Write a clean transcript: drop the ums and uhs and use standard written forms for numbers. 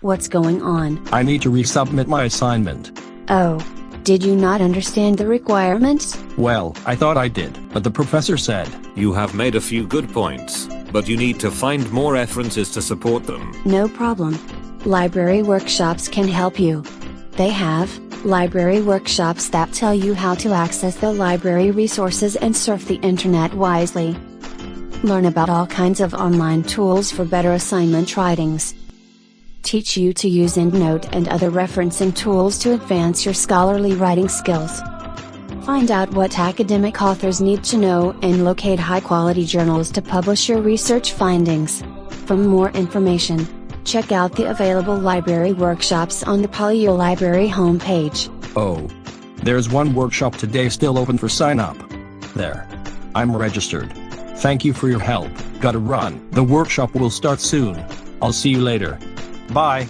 What's going on? I need to resubmit my assignment. Oh. Did you not understand the requirements? Well, I thought I did, but the professor said, You have made a few good points, but you need to find more references to support them. No problem. Library workshops can help you. They have library workshops that tell you how to access the library resources and surf the internet wisely. Learn about all kinds of online tools for better assignment writings. Teach you to use Endnote and other referencing tools to advance your scholarly writing skills. Find out what academic authors need to know and locate high-quality journals to publish your research findings. For more information, check out the available library workshops on the PolyU library homepage. Oh. There's one workshop today still open for sign-up. There. I'm registered. Thank you for your help. Gotta run. The workshop will start soon. I'll see you later. Bye.